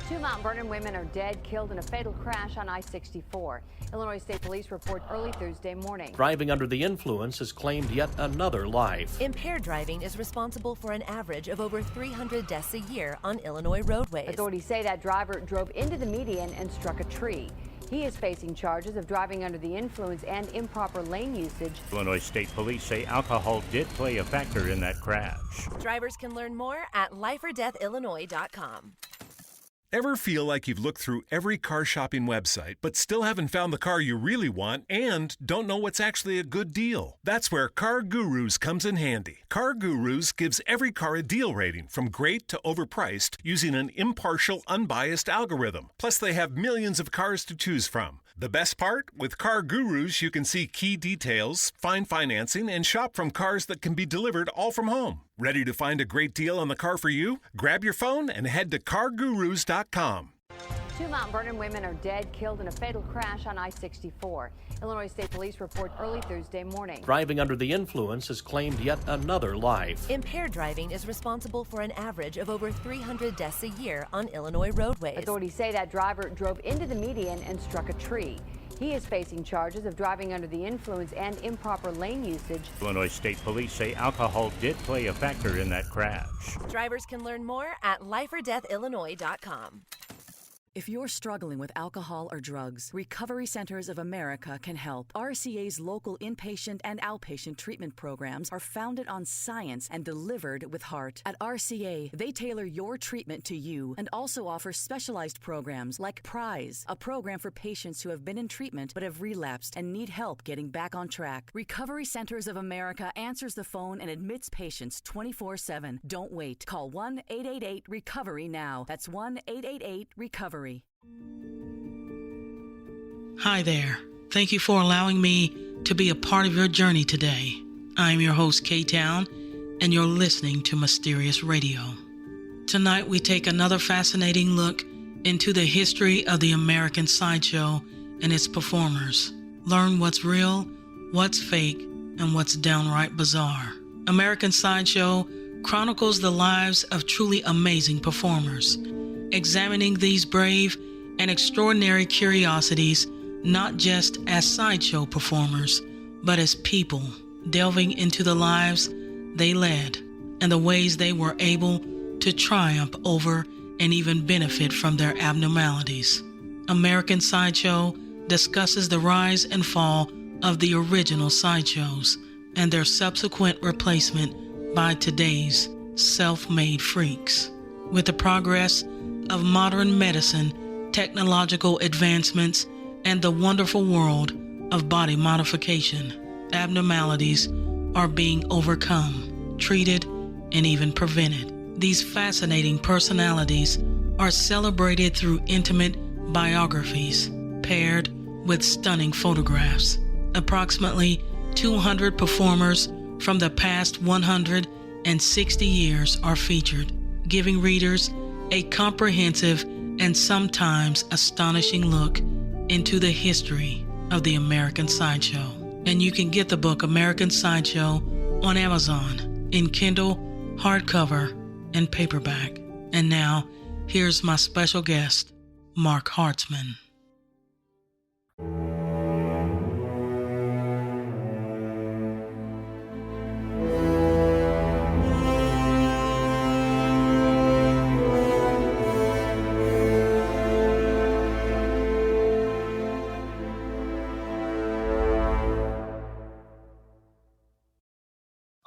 Two Mount Vernon women are dead, killed in a fatal crash on I-64. Illinois State Police report early Thursday morning. Driving under the influence has claimed yet another life. Impaired driving is responsible for an average of over 300 deaths a year on Illinois roadways. Authorities say that driver drove into the median and struck a tree. He is facing charges of driving under the influence and improper lane usage. Illinois State Police say alcohol did play a factor in that crash. Drivers can learn more at lifeordeathillinois.com. Ever feel like you've looked through every car shopping website, but still haven't found the car you really want and don't know what's actually a good deal? That's where Car Gurus comes in handy. Car Gurus gives every car a deal rating from great to overpriced using an impartial, unbiased algorithm. Plus, they have millions of cars to choose from. The best part? With Car Gurus, you can see key details, find financing, and shop from cars that can be delivered all from home. Ready to find a great deal on the car for you? Grab your phone and head to cargurus.com. Two Mount Vernon women are dead, killed in a fatal crash on I-64. Illinois State Police report early Thursday morning. Driving under the influence has claimed yet another life. Impaired driving is responsible for an average of over 300 deaths a year on Illinois roadways. Authorities say that driver drove into the median and struck a tree. He is facing charges of driving under the influence and improper lane usage. Illinois State Police say alcohol did play a factor in that crash. Drivers can learn more at lifeordeathillinois.com. If you're struggling with alcohol or drugs, Recovery Centers of America can help. RCA's local inpatient and outpatient treatment programs are founded on science and delivered with heart. At RCA, they tailor your treatment to you and also offer specialized programs like PRIZE, a program for patients who have been in treatment but have relapsed and need help getting back on track. Recovery Centers of America answers the phone and admits patients 24/7. Don't wait. Call 1-888-RECOVERY now. That's 1-888-RECOVERY. Hi there. Thank you for allowing me to be a part of your journey today. I'm your host, K-Town, and you're listening to Mysterious Radio. Tonight, we take another fascinating look into the history of the American Sideshow and its performers. Learn what's real, what's fake, and what's downright bizarre. American Sideshow chronicles the lives of truly amazing performers, examining these brave and extraordinary curiosities not just as sideshow performers, but as people, delving into the lives they led and the ways they were able to triumph over and even benefit from their abnormalities. American Sideshow discusses the rise and fall of the original sideshows and their subsequent replacement by today's self-made freaks. With the progress of modern medicine, technological advancements, and the wonderful world of body modification, abnormalities are being overcome, treated, and even prevented. These fascinating personalities are celebrated through intimate biographies, paired with stunning photographs. Approximately 200 performers from the past 160 years are featured, giving readers a comprehensive and sometimes astonishing look into the history of the American Sideshow. And you can get the book American Sideshow on Amazon in Kindle, hardcover, and paperback. And now, here's my special guest, Mark Hartzman.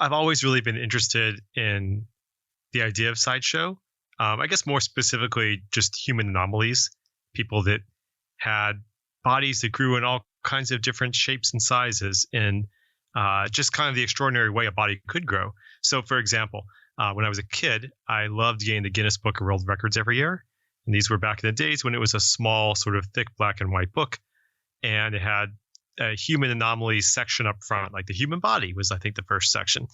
I've always really been interested in the idea of sideshow. I guess more specifically, just human anomalies, people that had bodies that grew in all kinds of different shapes and sizes, and just kind of the extraordinary way a body could grow. So, for example, when I was a kid, I loved getting the Guinness Book of World Records every year. And these were back in the days when it was a small, sort of thick black and white book. And it had a human anomalies section up front, like the human body was, I think, the first section.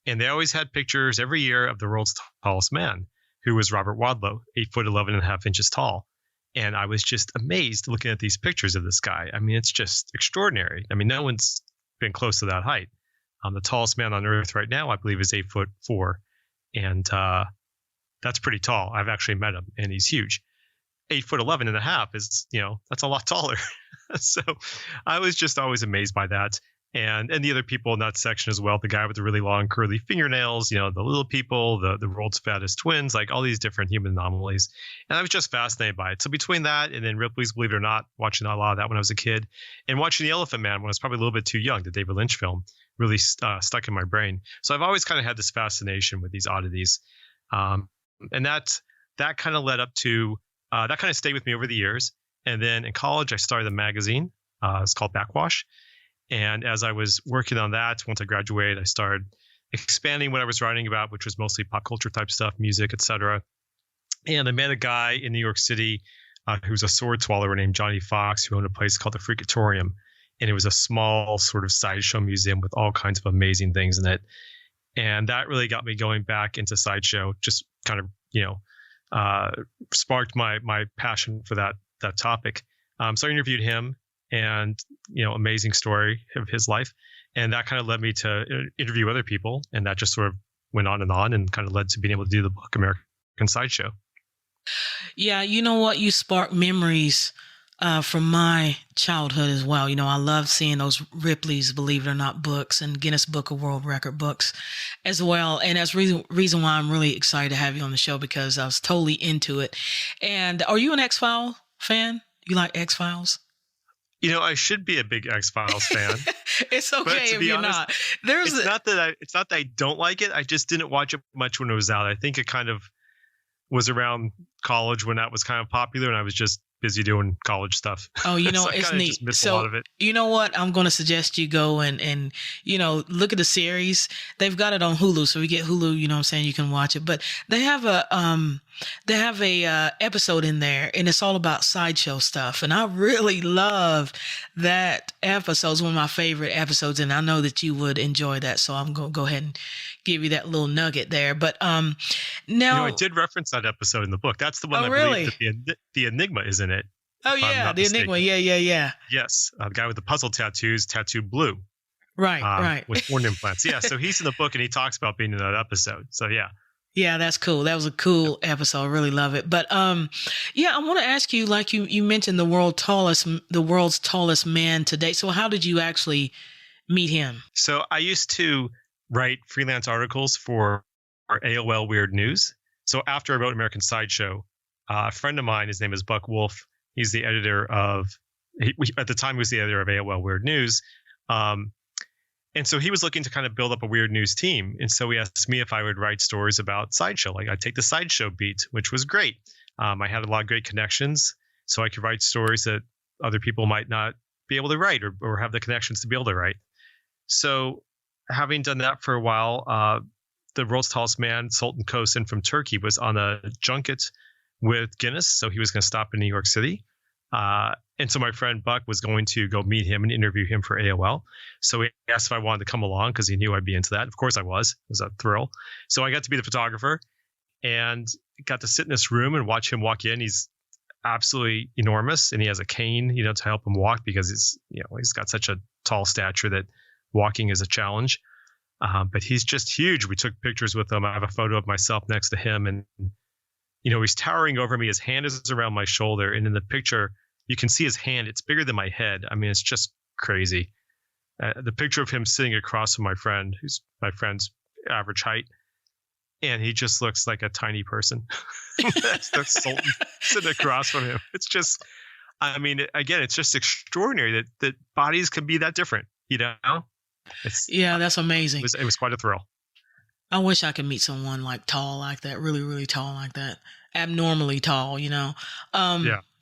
And they always had pictures every year of the world's tallest man, who was Robert Wadlow, 8'11.5" tall. And I was just amazed looking at these pictures of this guy. I mean, it's just extraordinary. I mean, no one's been close to that height. The tallest man on earth right now, I believe, is 8'4". And that's pretty tall. I've actually met him, and he's huge. 8'11.5" is, that's a lot taller. So I was just always amazed by that. And the other people in that section as well, the guy with the really long curly fingernails, the little people, the world's fattest twins, like all these different human anomalies. And I was just fascinated by it. So between that and then Ripley's Believe It or Not, watching a lot of that when I was a kid, and watching The Elephant Man when I was probably a little bit too young, the David Lynch film, really stuck in my brain. So I've always kind of had this fascination with these oddities. And that kind of led up to, that kind of stayed with me over the years. And then in college, I started a magazine. It's called Backwash. And as I was working on that, once I graduated, I started expanding what I was writing about, which was mostly pop culture type stuff, music, etc. And I met a guy in New York City who's a sword swallower named Johnny Fox, who owned a place called the Freakatorium. And it was a small sort of sideshow museum with all kinds of amazing things in it. And that really got me going back into sideshow, just kind of, sparked my passion for that topic. So I interviewed him. And, amazing story of his life. And that kind of led me to interview other people. And that just sort of went on and kind of led to being able to do the book American Sideshow. Yeah, you know what? You sparked memories from my childhood as well. I love seeing those Ripley's Believe It or Not books and Guinness Book of World Record books as well. And that's reason why I'm really excited to have you on the show, because I was totally into it. And are you an X-File fan? You like X-Files? I should be a big X-Files fan. It's okay if you're honest, not. It's not that I don't like it. I just didn't watch it much when it was out. I think it kind of was around college when that was kind of popular, and I was just busy doing college stuff. Oh, So it's I neat. just missed a So lot of it. you know what? I'm going to suggest you go and look at the series. They've got it on Hulu, so we get Hulu. You know what I'm saying? You can watch it. But they have a episode in there, and it's all about sideshow stuff. And I really love that episode. It's one of my favorite episodes, and I know that you would enjoy that. So I'm going to go ahead and give you that little nugget there. But now I did reference that episode in the book. That's the one I really? believe that the Enigma is in it. Oh yeah, the Enigma. Yeah. Yes, the guy with the puzzle tattoos, tattooed blue. Right. With horn implants. Yeah, so he's in the book and he talks about being in that episode. So yeah. Yeah, that's cool. That was a cool episode. I really love it. But I want to ask you, like you mentioned the world's tallest man to date. So how did you actually meet him? So I used to write freelance articles for AOL Weird News. So after I wrote American Sideshow, a friend of mine, his name is Buck Wolf. He's the editor at the time he was the editor of AOL Weird News. And so he was looking to kind of build up a Weird News team. And so he asked me if I would write stories about Sideshow. Like I'd take the Sideshow beat, which was great. I had a lot of great connections, so I could write stories that other people might not be able to write or have the connections to be able to write. So having done that for a while, the world's tallest man, Sultan Kosin from Turkey, was on a junket with Guinness. So he was going to stop in New York City. And so my friend Buck was going to go meet him and interview him for AOL. So he asked if I wanted to come along because he knew I'd be into that. Of course I was. It was a thrill. So I got to be the photographer and got to sit in this room and watch him walk in. He's absolutely enormous, and he has a cane, to help him walk because he's got such a tall stature that walking is a challenge. But he's just huge. We took pictures with him. I have a photo of myself next to him, and he's towering over me. His hand is around my shoulder, and in the picture, you can see his hand. It's bigger than my head. I mean, it's just crazy. The picture of him sitting across from my friend, who's my friend's average height, and he just looks like a tiny person. That's Sultan sitting across from him. It's just, again, it's just extraordinary that bodies can be that different. That's amazing. It was quite a thrill. I wish I could meet someone like tall like that, really, really tall like that, abnormally tall. Yeah.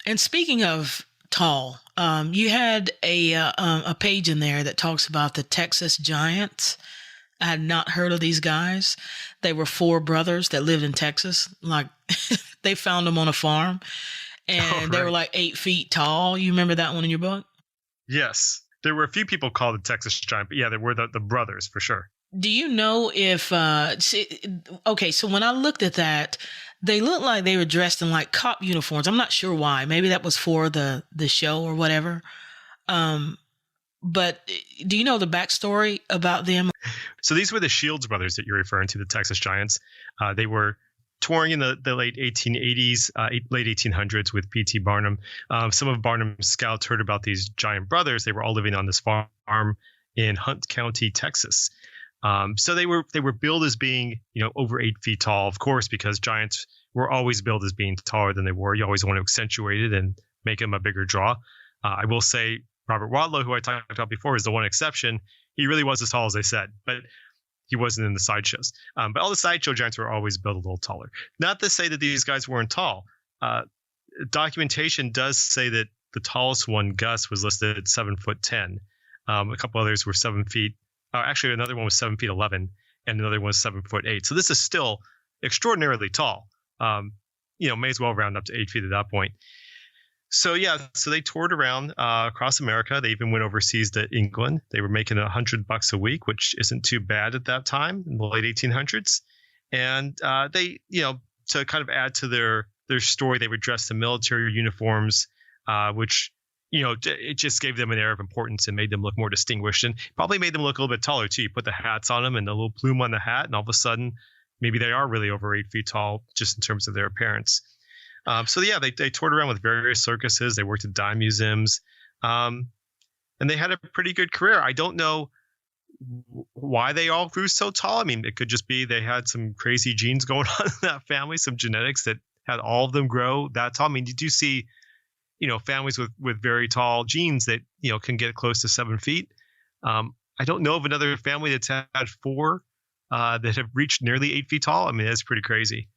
And speaking of tall, you had a page in there that talks about the Texas Giants. I had not heard of these guys. They were 4 brothers that lived in Texas. Like they found them on a farm, and they were like 8 feet tall. You remember that one in your book? Yes, there were a few people called the Texas Giant, but yeah, they were the brothers for sure. Do you know if? So when I looked at that, they looked like they were dressed in like cop uniforms. I'm not sure why. Maybe that was for the show or whatever. But do you know the backstory about them? So these were the Shields brothers that you're referring to, the Texas Giants. They were touring in the late 1880s, late 1800s with P.T. Barnum. Some of Barnum's scouts heard about these giant brothers. They were all living on this farm in Hunt County, Texas. So they were billed as being, over 8 feet tall, of course, because giants were always billed as being taller than they were. You always want to accentuate it and make them a bigger draw. I will say Robert Wadlow, who I talked about before, is the one exception. He really was as tall as they said, but he wasn't in the sideshows. But all the sideshow giants were always built a little taller. Not to say that these guys weren't tall. Documentation does say that the tallest one, Gus, was listed at 7'10". A couple others were 7 feet. Actually, another one was 7 feet 11, and another one was 7'8". So this is still extraordinarily tall. May as well round up to 8 feet at that point. So they toured around across America. They even went overseas to England. They were making $100 a week, which isn't too bad at that time in the late 1800s. And they, to kind of add to their story, they were dressed in military uniforms, which, it just gave them an air of importance and made them look more distinguished, and probably made them look a little bit taller too. You put the hats on them and the little plume on the hat, and all of a sudden, maybe they are really over 8 feet tall, just in terms of their appearance. They toured around with various circuses. They worked at dime museums, and they had a pretty good career. I don't know why they all grew so tall. I mean, it could just be they had some crazy genes going on in that family, some genetics that had all of them grow that tall. I mean, you do see, families with very tall genes that, can get close to 7 feet. I don't know of another family that's had 4 that have reached nearly 8 feet tall. I mean, that's pretty crazy.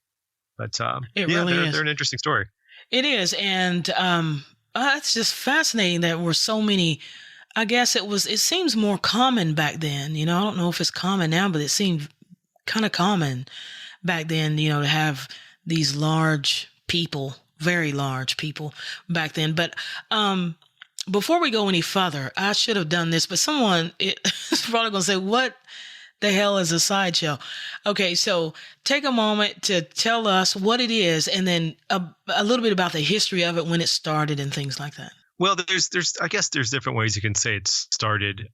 But they're an interesting story. It is, and it's just fascinating that we're so many. I guess it seems more common back then. I don't know if it's common now, but it seemed kind of common back then. To have these large people, very large people back then. But before we go any further, I should have done this, but someone is probably going to say, "What the hell is a sideshow?" Okay, so take a moment to tell us what it is, and then a little bit about the history of it, when it started and things like that. Well, I guess there's different ways you can say it started.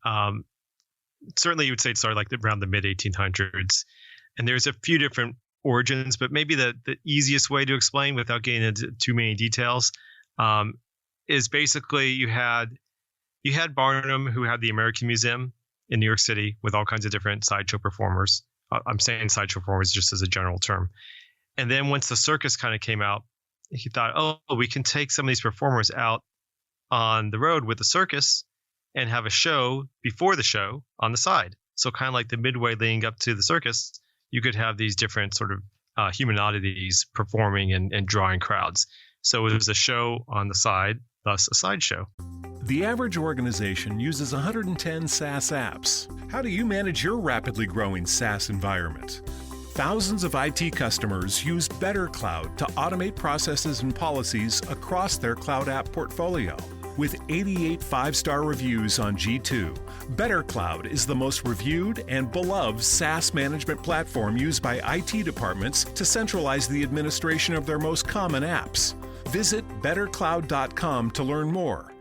Certainly you would say it started like around the mid 1800s, and there's a few different origins, but maybe the easiest way to explain without getting into too many details is basically you had Barnum, who had the American Museum in New York City with all kinds of different sideshow performers. I'm saying sideshow performers just as a general term. And then once the circus kind of came out, he thought, we can take some of these performers out on the road with the circus and have a show before the show on the side. So kind of like the midway leading up to the circus, you could have these different sort of human oddities performing and drawing crowds. So it was a show on the side, thus a sideshow. The average organization uses 110 SaaS apps. How do you manage your rapidly growing SaaS environment? Thousands of IT customers use Better Cloud to automate processes and policies across their cloud app portfolio. With 88 5-star reviews on G2, Better Cloud is the most reviewed and beloved SaaS management platform used by IT departments to centralize the administration of their most common apps. Visit bettercloud.com to learn more.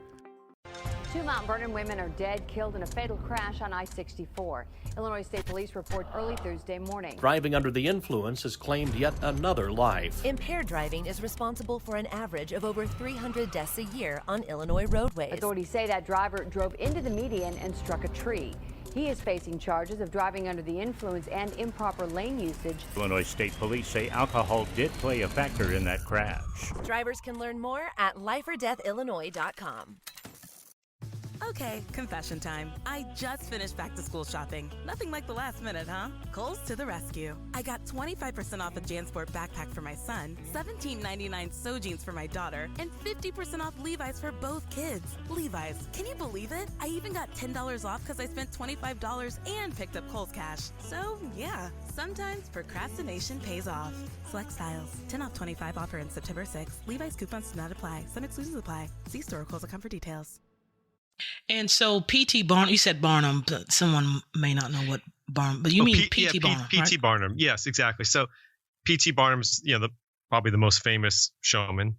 2 Mount Vernon women are dead, killed in a fatal crash on I-64. Illinois State Police report early Thursday morning. Driving under the influence has claimed yet another life. Impaired driving is responsible for an average of over 300 deaths a year on Illinois roadways. Authorities say that driver drove into the median and struck a tree. He is facing charges of driving under the influence and improper lane usage. Illinois State Police say alcohol did play a factor in that crash. Drivers can learn more at lifeordeathillinois.com. Okay, confession time. I just finished back-to-school shopping. Nothing like the last minute, huh? Kohl's to the rescue. I got 25% off a JanSport backpack for my son, $17.99 So Jeans for my daughter, and 50% off Levi's for both kids. Levi's, can you believe it? I even got $10 off because I spent $25 and picked up Kohl's cash. So, yeah, sometimes procrastination pays off. Select styles. 10 off 25 offer in September 6th. Levi's coupons do not apply. Some exclusions apply. See store or Kohl's.com for details. And so P.T. Barnum, you said Barnum, but someone may not know what Barnum, but you mean P.T. Barnum, P.T. right? Barnum, yes, exactly. So P.T. Barnum's, probably the most famous showman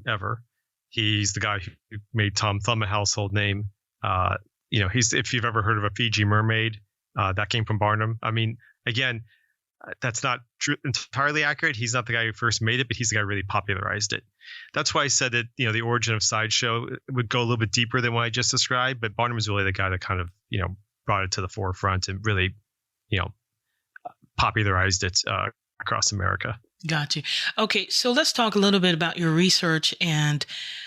ever. He's the guy who made Tom Thumb a household name. If you've ever heard of a Fiji mermaid, that came from Barnum. I mean, again, that's not entirely accurate. He's not the guy who first made it, but he's the guy who really popularized it. That's why I said that, the origin of Sideshow would go a little bit deeper than what I just described, but Barnum is really the guy that kind of, brought it to the forefront and really, popularized it across America. Got you. Okay, so let's talk a little bit about your research, and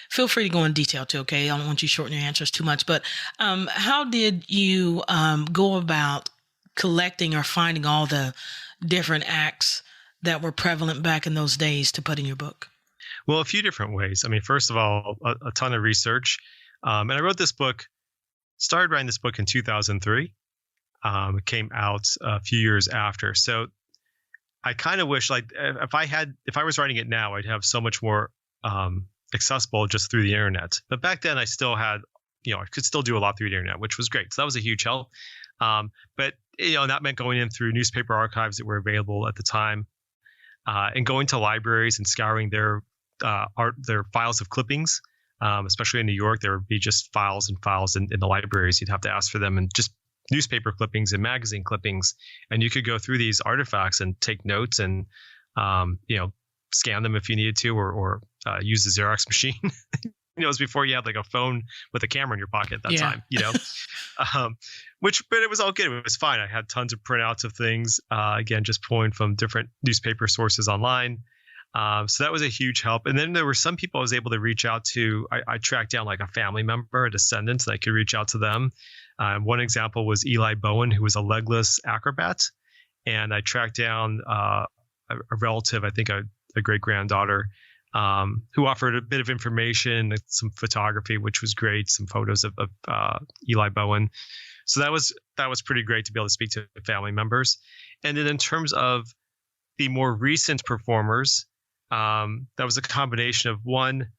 feel free to go in detail too, okay? I don't want you to shorten your answers too much, but how did you go about collecting or finding all the different acts that were prevalent back in those days to put in your book? Well, a few different ways. I mean, first of all, a ton of research. And I started writing this book in 2003. It came out a few years after. So I kind of wish, like, if I was writing it now, I'd have so much more accessible just through the internet. But back then I still had, I could still do a lot through the internet, which was great. So that was a huge help. But that meant going in through newspaper archives that were available at the time, and going to libraries and scouring their files of clippings. Especially in New York, there would be just files and files in the libraries. You'd have to ask for them, and just newspaper clippings and magazine clippings. And you could go through these artifacts and take notes and, scan them if you needed to, or use the Xerox machine. It was before you had like a phone with a camera in your pocket at that time, but it was all good. It was fine. I had tons of printouts of things, again, just pulling from different newspaper sources online. So that was a huge help. And then there were some people I was able to reach out to. I tracked down like a family member, a descendant, and I could reach out to them. One example was Eli Bowen, who was a legless acrobat. And I tracked down a relative, I think a great-granddaughter, who offered a bit of information, some photography, which was great, some photos of Eli Bowen. So that was pretty great to be able to speak to family members. And then in terms of the more recent performers, that was a combination of one,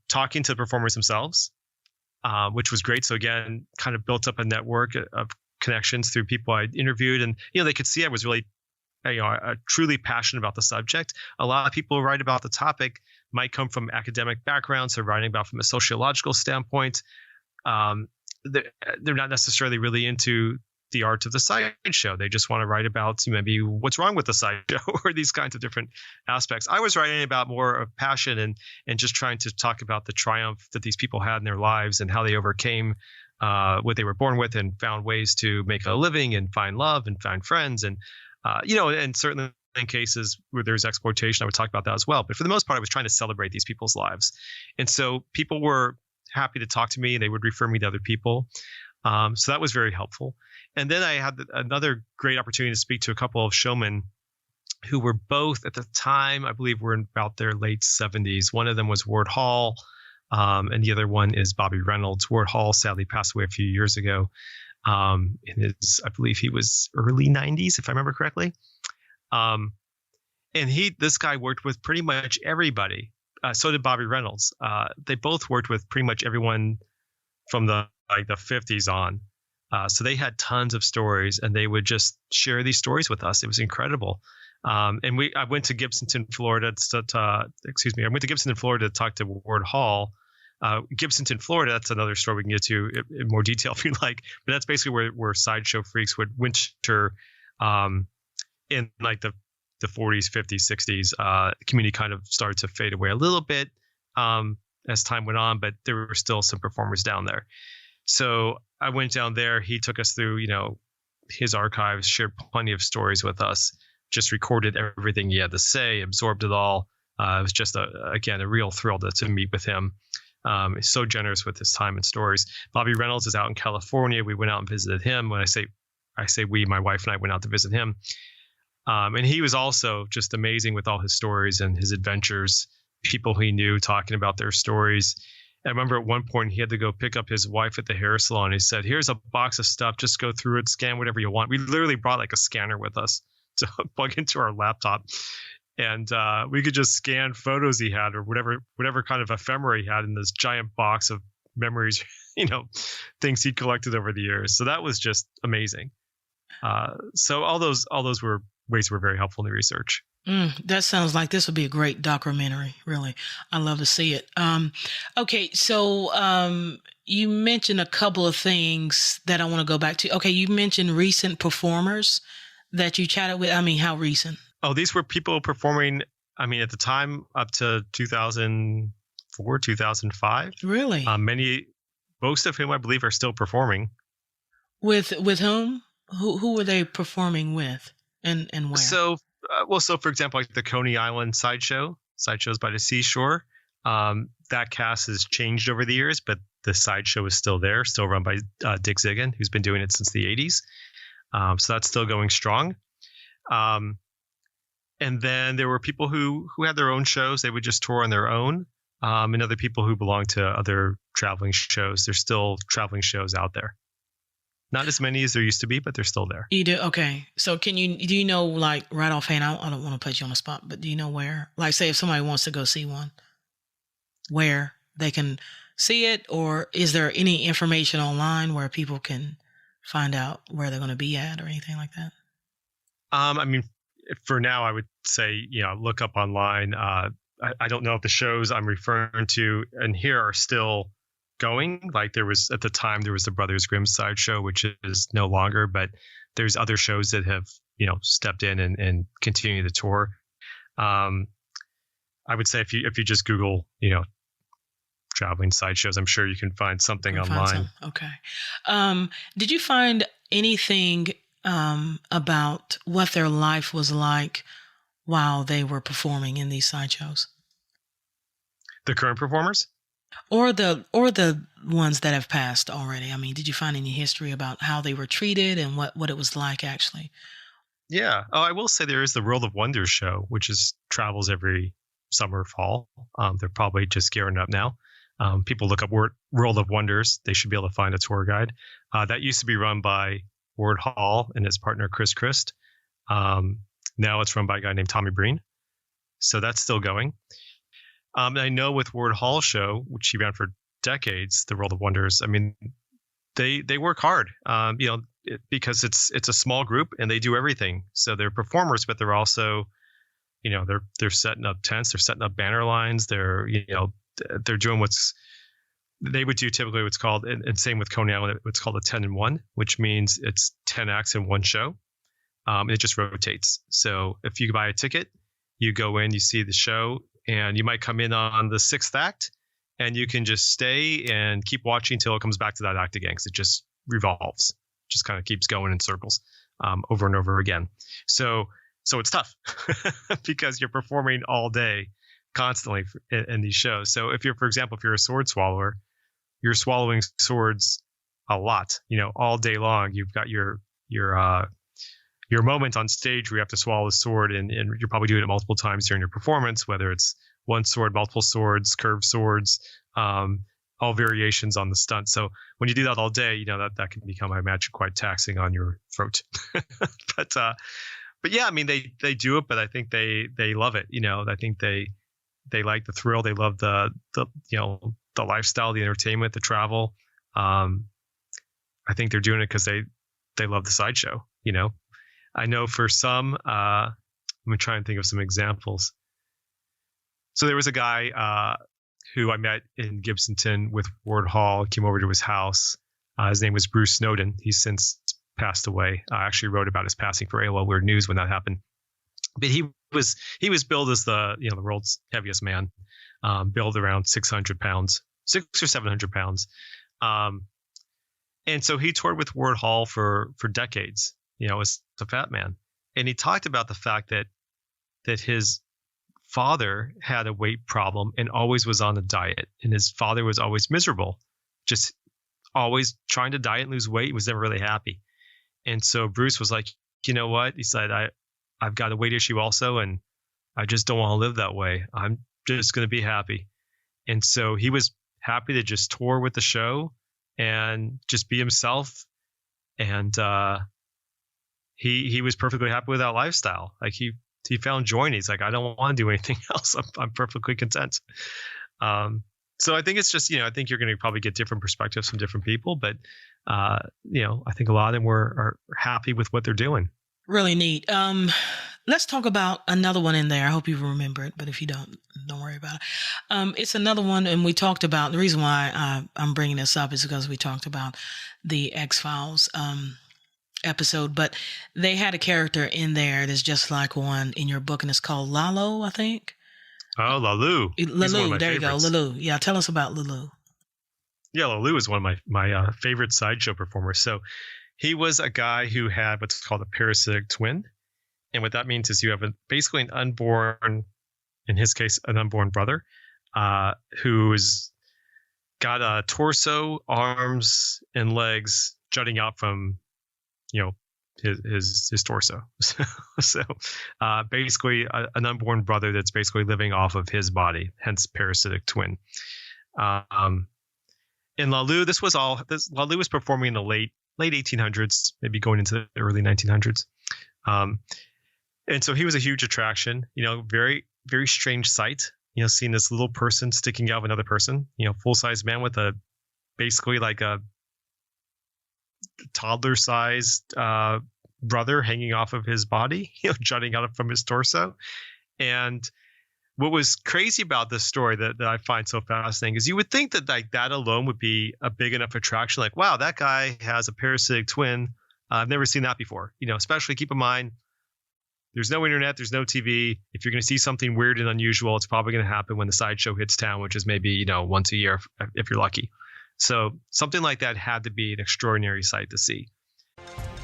talking to the performers themselves, which was great. So again, kind of built up a network of connections through people I interviewed, and they could see I was really, truly passionate about the subject. A lot of people who write about the topic might come from academic backgrounds, so writing about from a sociological standpoint. They're not necessarily really into the art of the sideshow. They just want to write about maybe what's wrong with the sideshow or these kinds of different aspects. I was writing about more of passion and just trying to talk about the triumph that these people had in their lives and how they overcame what they were born with and found ways to make a living and find love and find friends. And, and certainly in cases where there's exploitation, I would talk about that as well. But for the most part, I was trying to celebrate these people's lives. And so people were happy to talk to me. They would refer me to other people. So that was very helpful. And then I had another great opportunity to speak to a couple of showmen who were both at the time, I believe, were in about their late 70s. One of them was Ward Hall, and the other one is Bobby Reynolds. Ward Hall sadly passed away a few years ago. I believe he was early 90s, if I remember correctly. And this guy worked with pretty much everybody. So did Bobby Reynolds. They both worked with pretty much everyone from the 50s on. So they had tons of stories, and they would just share these stories with us. It was incredible. And I went to Gibsonton, Florida I went to Gibsonton, Florida to talk to Ward Hall. Gibsonton, Florida, that's another story we can get to in more detail if you like. But that's basically where sideshow freaks would winter in like the 40s, 50s, 60s. The community kind of started to fade away a little bit as time went on, but there were still some performers down there. So I went down there. He took us through, his archives, shared plenty of stories with us, just recorded everything he had to say, absorbed it all. It was just, a real thrill to meet with him. He's so generous with his time and stories. Bobby Reynolds is out in California. We went out and visited him. When I say we, my wife and I went out to visit him. And he was also just amazing with all his stories and his adventures, people he knew talking about their stories. I remember at one point he had to go pick up his wife at the hair salon. He said, "Here's a box of stuff. Just go through it, scan whatever you want." We literally brought like a scanner with us to plug into our laptop. And we could just scan photos he had or whatever kind of ephemera he had in this giant box of memories, things he'd collected over the years. So that was just amazing. So all those were ways that were very helpful in the research. That sounds like this would be a great documentary. Really, I'd love to see it. Okay, so you mentioned a couple of things that I want to go back to. Okay, you mentioned recent performers that you chatted with? I mean, how recent? Oh, these were people performing, I mean, at the time up to 2004, 2005. Really? Most of whom I believe are still performing. With whom? Who were they performing with, and where? So for example, like the Coney Island Sideshows by the seashore. That cast has changed over the years, but the sideshow is still there, still run by Dick Zigan, who's been doing it since the 80s. So that's still going strong. And then there were people who had their own shows. They would just tour on their own. And other people who belong to other traveling shows. There's still traveling shows out there. Not as many as there used to be, but they're still there. You do? Okay. So do you know, like, right offhand, I don't want to put you on the spot, but do you know where? Like, say if somebody wants to go see one, where they can see it, or is there any information online where people can find out where they're going to be at or anything like that? I mean, for now, I would say, look up online. I don't know if the shows I'm referring to and here are still going. Like at the time, there was the Brothers Grimm Sideshow, which is no longer, but there's other shows that have, stepped in and continue the tour. I would say if you just Google, traveling sideshows, I'm sure you can find something online. Okay. Did you find anything about what their life was like while they were performing in these sideshows? The current performers? Or the ones that have passed already. I mean, did you find any history about how they were treated and what it was like actually? Yeah. Oh, I will say there is the World of Wonders show, which travels every summer, fall. They're probably just gearing up now. People look up World of Wonders. They should be able to find a tour guide. That used to be run by Ward Hall and his partner, Chris Christ. Now it's run by a guy named Tommy Breen. So that's still going. And I know with Ward Hall show, which he ran for decades, the World of Wonders, I mean, they work hard, because it's a small group and they do everything. So they're performers, but they're also, they're setting up tents, they're setting up banner lines, they're doing they would do typically what's called, and same with Coney Island, what's called a 10-in-1, which means it's 10 acts in one show. And it just rotates. So if you buy a ticket, you go in, you see the show, and you might come in on the 6th act, and you can just stay and keep watching until it comes back to that act again, because it just revolves, just kind of keeps going in circles over and over again. So it's tough because you're performing all day constantly in these shows. So if you're a sword swallower, you're swallowing swords a lot, all day long. You've got your moment on stage where you have to swallow a sword, and you're probably doing it multiple times during your performance, whether it's one sword, multiple swords, curved swords, all variations on the stunt. So when you do that all day, that can become, I imagine, quite taxing on your throat. But yeah, I mean, they do it, but I think they love it. I think they like the thrill. They love the lifestyle, the entertainment, the travel. I think they're doing it because they love the sideshow. I know for some, I'm going to try and think of some examples. So there was a guy who I met in Gibsonton with Ward Hall, came over to his house. His name was Bruce Snowden. He's since passed away. I actually wrote about his passing for AOL Weird News when that happened. But he was billed as the world's heaviest man, billed around 600 pounds, 600 or 700 pounds. And so he toured with Ward Hall for decades, as a fat man. And he talked about the fact that his father had a weight problem and always was on a diet. And his father was always miserable, just always trying to diet and lose weight. He was never really happy. And so Bruce was like, you know what? He said, I've got a weight issue also, and I just don't want to live that way. I'm just going to be happy. And so he was happy to just tour with the show and just be himself. And he was perfectly happy with that lifestyle. Like he found joy, and he's like, I don't want to do anything else. I'm perfectly content. So I think it's just, I think you're going to probably get different perspectives from different people, but I think a lot of them are happy with what they're doing. Really neat. Let's talk about another one in there. I hope you remember it, but if you don't worry about it. It's another one, and we talked about, the reason why I'm bringing this up is because we talked about the X-Files episode, but they had a character in there that's just like one in your book, and it's called Lalo, I think. Oh, Lalu. Lalu, there you go, Lalu. Yeah, tell us about Lalu. Yeah, Lalu is one of my favorite sideshow performers. So he was a guy who had what's called a parasitic twin. And what that means is you have basically an unborn, in his case, an unborn brother, who's got a torso, arms, and legs jutting out from, his torso. So basically an unborn brother that's basically living off of his body, hence parasitic twin. In Lalu, Lalu was performing in the late 1800s, maybe going into the early 1900s. And so he was a huge attraction, very, very strange sight, seeing this little person sticking out of another person, full-size man with basically like a toddler-sized brother hanging off of his body, jutting out from his torso. And what was crazy about this story that I find so fascinating is you would think that like that alone would be a big enough attraction. Like, wow, that guy has a parasitic twin. I've never seen that before. Especially keep in mind, there's no internet, there's no TV. If you're going to see something weird and unusual, it's probably going to happen when the sideshow hits town, which is maybe, once a year if you're lucky. So something like that had to be an extraordinary sight to see.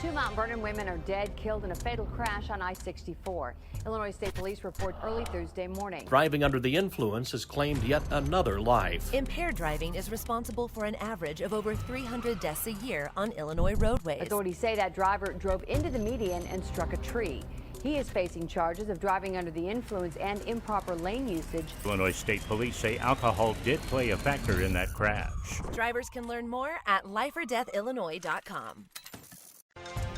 2 Mount Vernon women are dead, killed in a fatal crash on I-64. Illinois State Police report early Thursday morning. Driving under the influence has claimed yet another life. Impaired driving is responsible for an average of over 300 deaths a year on Illinois roadways. Authorities say that driver drove into the median and struck a tree. He is facing charges of driving under the influence and improper lane usage. Illinois State Police say alcohol did play a factor in that crash. Drivers can learn more at lifeordeathillinois.com.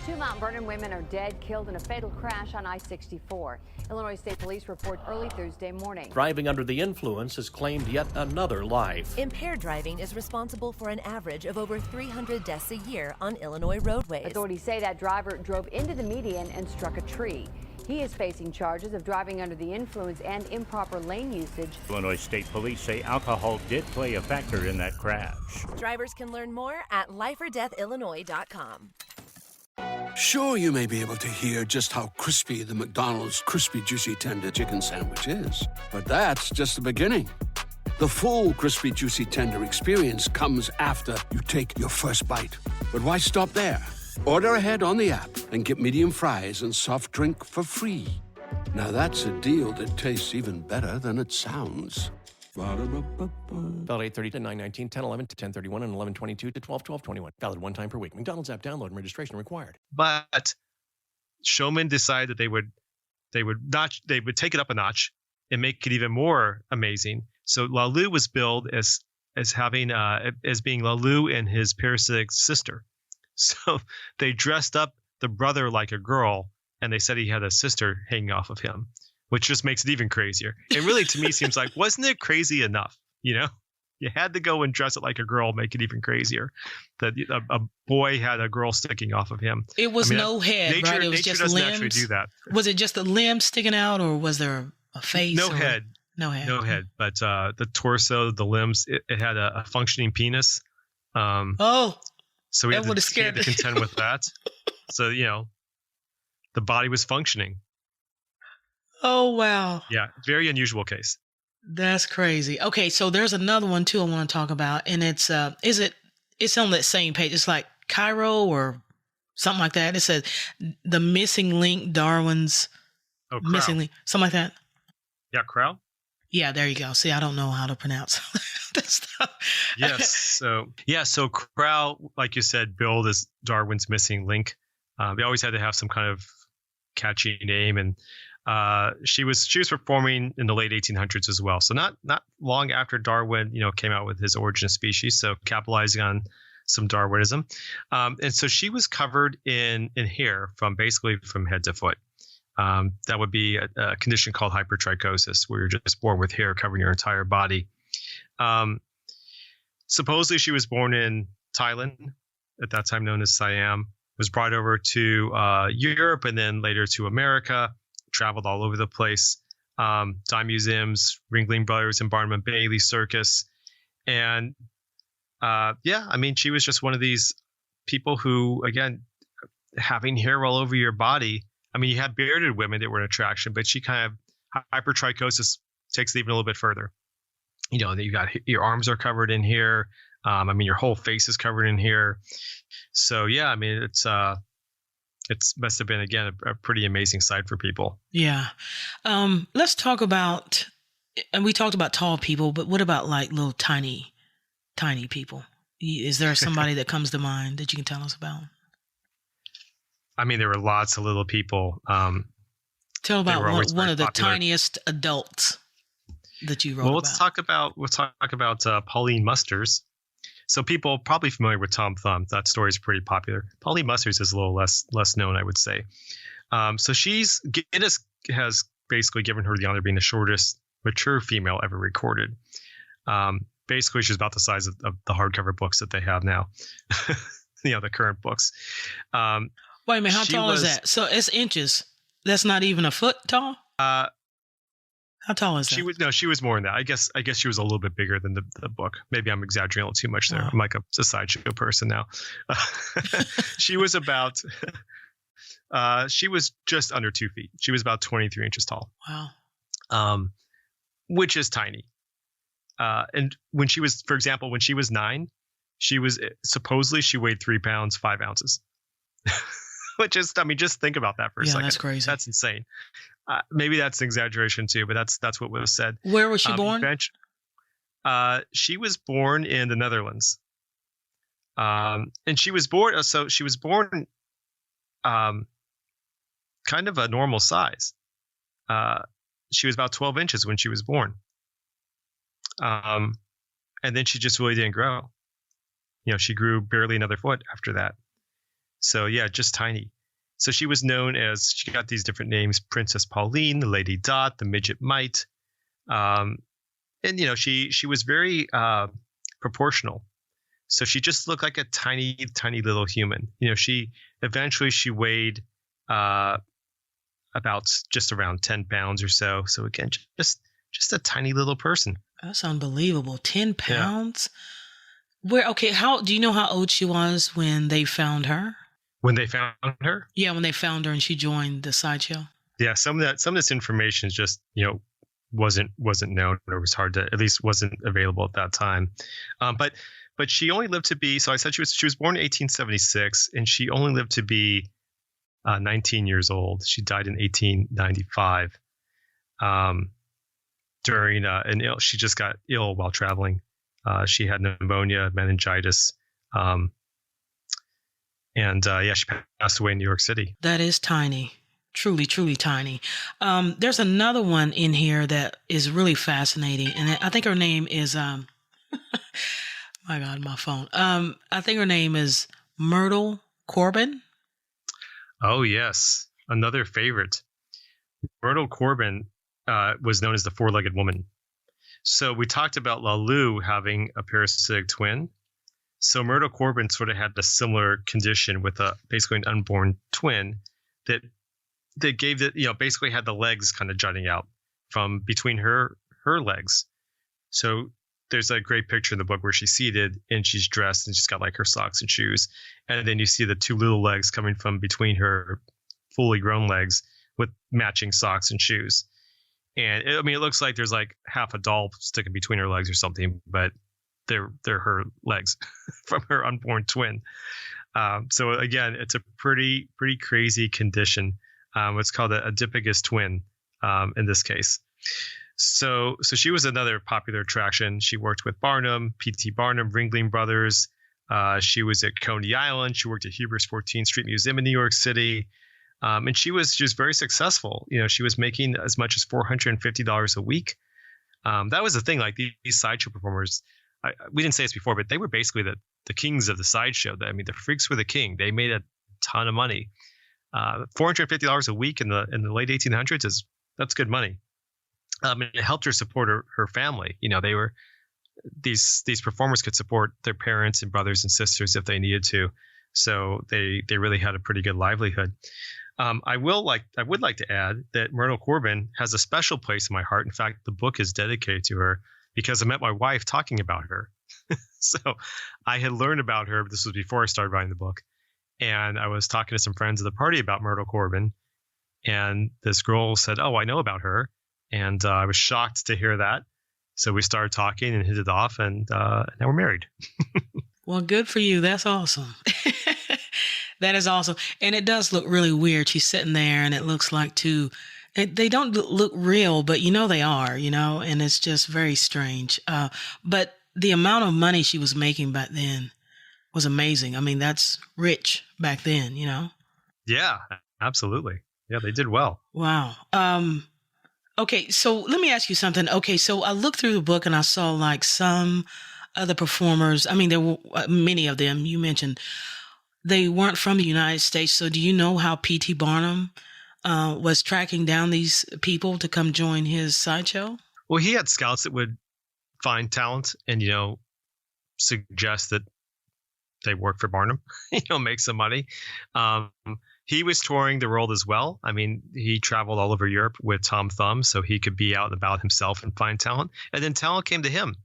2 Mount Vernon women are dead, killed in a fatal crash on I-64. Illinois State Police report early Thursday morning. Driving under the influence has claimed yet another life. Impaired driving is responsible for an average of over 300 deaths a year on Illinois roadways. Authorities say that driver drove into the median and struck a tree. He is facing charges of driving under the influence and improper lane usage. Illinois State Police say alcohol did play a factor in that crash. Drivers can learn more at lifeordeathillinois.com. Sure, you may be able to hear just how crispy the McDonald's Crispy Juicy Tender Chicken Sandwich is, but that's just the beginning. The full Crispy Juicy Tender experience comes after you take your first bite. But why stop there? Order ahead on the app and get medium fries and soft drink for free. Now that's a deal that tastes even better than it sounds. Valid 8:30 to 9:19, 10:11 to 10:31, and 11:22 to 12:21. Valid one time per week. McDonald's app download and registration required. But Showman decided that they would take it up a notch and make it even more amazing. So Lalu was billed as being Lalu and his parasitic sister. So they dressed up the brother like a girl, and they said he had a sister hanging off of him, which just makes it even crazier. It really, to me, seems like, wasn't it crazy enough? You had to go and dress it like a girl, make it even crazier. That a boy had a girl sticking off of him. It was no head, nature, right? It was just doesn't limbs. actually do that. Was it just a limb sticking out, or was there a face? No head. No head. No head. But the torso, the limbs, it had a functioning penis. So we had to contend with that. So, the body was functioning. Oh, wow. Yeah, very unusual case. That's crazy. Okay, so there's another one too I want to talk about, and it's it's on that same page. It's like Cairo or something like that. It says the missing link, Darwin's missing link, something like that. Yeah, Crow. Yeah, there you go. See, I don't know how to pronounce this stuff. Yes. So Crow, like you said, billed as Darwin's missing link. They always had to have some kind of catchy name, and she was performing in the late 1800s as well. So not long after Darwin, came out with his Origin of Species. So capitalizing on some Darwinism, and so she was covered in hair from head to foot. That would be a condition called hypertrichosis, where you're just born with hair covering your entire body. Supposedly, she was born in Thailand, at that time known as Siam. Was brought over to Europe and then later to America. Traveled all over the place. Dime museums, Ringling Brothers and Barnum and Bailey Circus, and she was just one of these people who, again, having hair all over your body. I mean, you have bearded women that were an attraction, but she kind of hypertrichosis takes it even a little bit further. You know, that you got your arms are covered in hair. I mean, your whole face is covered in hair. So yeah, I mean, it's must have been again a pretty amazing sight for people. Yeah. Let's talk about, and we talked about tall people, but what about like little tiny people? Is there somebody that comes to mind that you can tell us about? I mean, there were lots of little people. Tell about one of the tiniest adults that you wrote about. We'll talk about Pauline Musters. So people probably familiar with Tom Thumb. That story is pretty popular. Pauline Musters is a little less known, I would say. So Guinness has basically given her the honor of being the shortest mature female ever recorded. Basically, she's about the size of the hardcover books that they have now. The current books. Wait a minute, how tall is that? So it's inches. That's not even a foot tall? How tall is that? She was more than that. I guess she was a little bit bigger than the book. Maybe I'm exaggerating a little too much there. Oh. I'm like a sideshow person now. She was about she was just under 2 feet. She was about 23 inches tall. Wow. Which is tiny. And when she was 9, she weighed 3 pounds, 5 ounces. Which is, I mean, just think about that for a second. That's crazy. That's insane. Maybe that's an exaggeration too, but that's what was said. Where was she born? She was born in the Netherlands. And she was born kind of a normal size. She was about 12 inches when she was born. And then she just really didn't grow. She grew barely another foot after that. So yeah, just tiny. So she was known as, she got these different names: Princess Pauline, the Lady Dot, the Midget Mite. And she was very proportional. So she just looked like a tiny, tiny little human. She weighed about just around 10 pounds or so. So again, just a tiny little person. That's unbelievable. 10 pounds? Yeah. How do you know how old she was when they found her? When they found her? Yeah, when they found her and she joined the sideshow. Yeah, some of this information is just, wasn't known, or was hard to, at least wasn't available at that time. But she only lived to be, so I said she was born in 1876, and she only lived to be 19 years old. She died in 1895. She just got ill while traveling. She had pneumonia, meningitis. She passed away in New York City. That is tiny. Truly, truly tiny. There's another one in here that is really fascinating. And I think her name is, my God, my phone. I think her name is Myrtle Corbin. Oh, yes. Another favorite. Myrtle Corbin was known as the four-legged woman. So we talked about Lalu having a parasitic twin. So Myrtle Corbin sort of had a similar condition with basically an unborn twin that gave basically had the legs kind of jutting out from between her legs. So there's a great picture in the book where she's seated and she's dressed and she's got like her socks and shoes. And then you see the two little legs coming from between her fully grown legs with matching socks and shoes. And it looks like there's like half a doll sticking between her legs or something, but they're her legs from her unborn twin. So again, it's a pretty crazy condition. It's called a adipogous twin in this case. So she was another popular attraction. She worked with Barnum, P.T. Barnum, Ringling Brothers. She was at Coney Island. She worked at Huber's 14th Street Museum in New York City. And she was very successful. She was making as much as $450 a week. That was the thing. Like these sideshow performers, we didn't say this before, but they were basically the kings of the sideshow. The freaks were the king. They made a ton of money. $450 a week in the late 1800s that's good money. It helped her support her family. They were these performers could support their parents and brothers and sisters if they needed to. So they really had a pretty good livelihood. I would like to add that Myrtle Corbin has a special place in my heart. In fact, the book is dedicated to her because I met my wife talking about her. So I had learned about her. This was before I started writing the book. And I was talking to some friends at the party about Myrtle Corbin, and this girl said, "Oh, I know about her." And I was shocked to hear that. So we started talking and hit it off, and now we're married. Well, good for you. That's awesome. That is awesome. And it does look really weird. She's sitting there and it looks like they don't look real, but they are, and it's just very strange. But the amount of money she was making back then was amazing. I mean, that's rich back then, Yeah, absolutely. Yeah, they did well. Wow. Okay, so let me ask you something. Okay, so I looked through the book and I saw like some other performers. I mean, there were many of them you mentioned. They weren't from the United States. So do you know how P.T. Barnum was tracking down these people to come join his sideshow? Well, he had scouts that would find talent and, suggest that they work for Barnum, make some money. He was touring the world as well. I mean, he traveled all over Europe with Tom Thumb, so he could be out and about himself and find talent. And then talent came to him.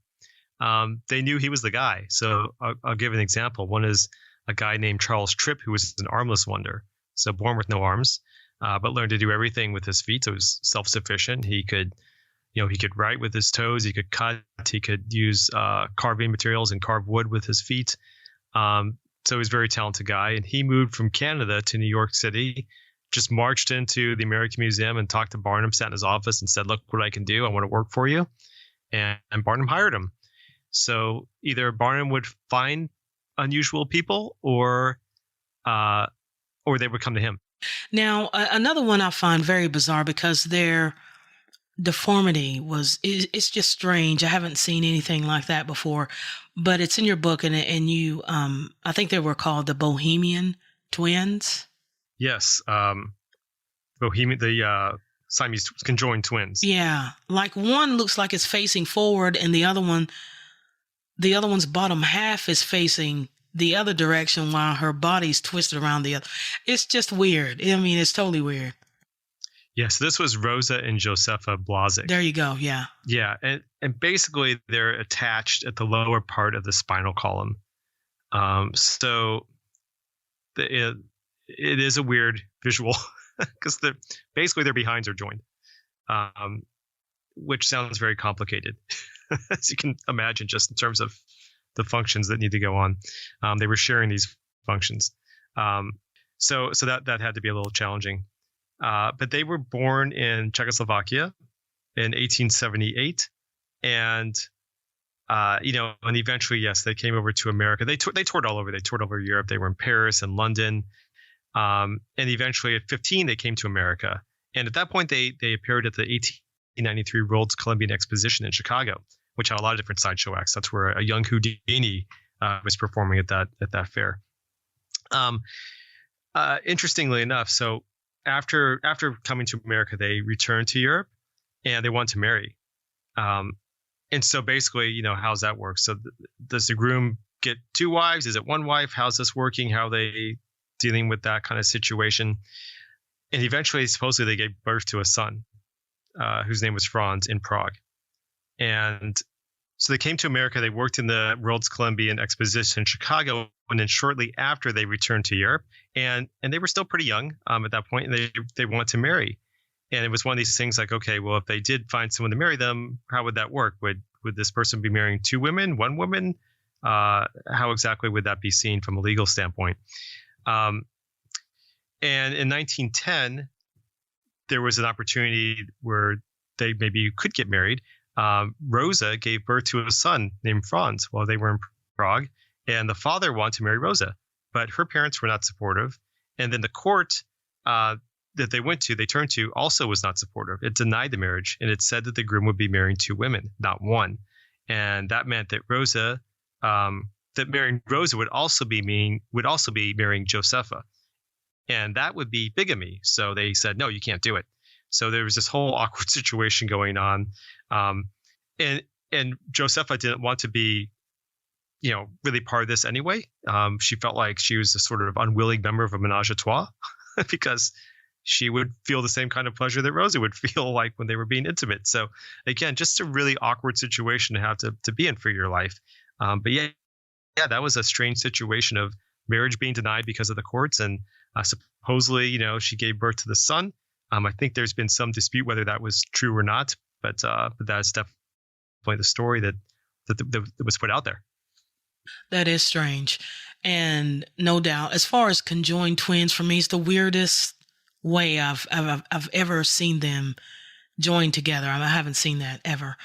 They knew he was the guy. So I'll give an example. One is a guy named Charles Tripp, who was an armless wonder, so born with no arms, but learned to do everything with his feet. So he was self-sufficient. He could, he could write with his toes. He could cut. He could use carving materials and carve wood with his feet. So he's a very talented guy. And he moved from Canada to New York City, just marched into the American Museum and talked to Barnum, sat in his office and said, "Look what I can do. I want to work for you." And Barnum hired him. So either Barnum would find unusual people or they would come to him. Now, another one I find very bizarre because their deformity it's just strange. I haven't seen anything like that before, but it's in your book and you, I think they were called the Bohemian Twins. Yes. The Siamese conjoined twins. Yeah. Like one looks like it's facing forward and the other one's bottom half is facing the other direction while her body's twisted around the other. It's just weird. I mean, it's totally weird. Yes, this was Rosa and Josepha Blazek. There you go. Yeah. Yeah, and basically they're attached at the lower part of the spinal column. So it is a weird visual because basically their behinds are joined, which sounds very complicated, as you can imagine, just in terms of the functions that need to go on. They were sharing these functions, so that had to be a little challenging. But they were born in Czechoslovakia in 1878, and and eventually, yes, they came over to America. They toured all over. They toured over Europe. They were in Paris and London, and eventually, at 15, they came to America. And at that point, they appeared at the 1893 World's Columbian Exposition in Chicago, which had a lot of different sideshow acts. That's where a young Houdini was performing at that fair. Interestingly enough, so after coming to America, they returned to Europe and they want to marry. And so basically, how's that work? So does the groom get two wives? Is it one wife? How's this working? How are they dealing with that kind of situation? And eventually, supposedly, they gave birth to a son whose name was Franz in Prague. And so they came to America. They worked in the World's Columbian Exposition in Chicago. And then shortly after, they returned to Europe. And they were still pretty young at that point. And they wanted to marry. And it was one of these things like, okay, well, if they did find someone to marry them, how would that work? Would this person be marrying two women, one woman? How exactly would that be seen from a legal standpoint? And in 1910, there was an opportunity where they maybe could get married. Rosa gave birth to a son named Franz while they were in Prague, and the father wanted to marry Rosa, but her parents were not supportive. And then the court that they turned to also was not supportive. It denied the marriage, and it said that the groom would be marrying two women, not one. And that meant that marrying Rosa would also be marrying Josepha. And that would be bigamy. So they said, no, you can't do it. So there was this whole awkward situation going on. And Josepha didn't want to be, really part of this anyway. She felt like she was a sort of unwilling member of a menage a trois because she would feel the same kind of pleasure that Rosa would feel like when they were being intimate. So again, just a really awkward situation to have to be in for your life. But yeah, that was a strange situation of marriage being denied because of the courts. And supposedly, she gave birth to the son. I think there's been some dispute whether that was true or not, but that's definitely the story that was put out there. That is strange. And no doubt, as far as conjoined twins, for me, it's the weirdest way I've ever seen them joined together. I haven't seen that ever.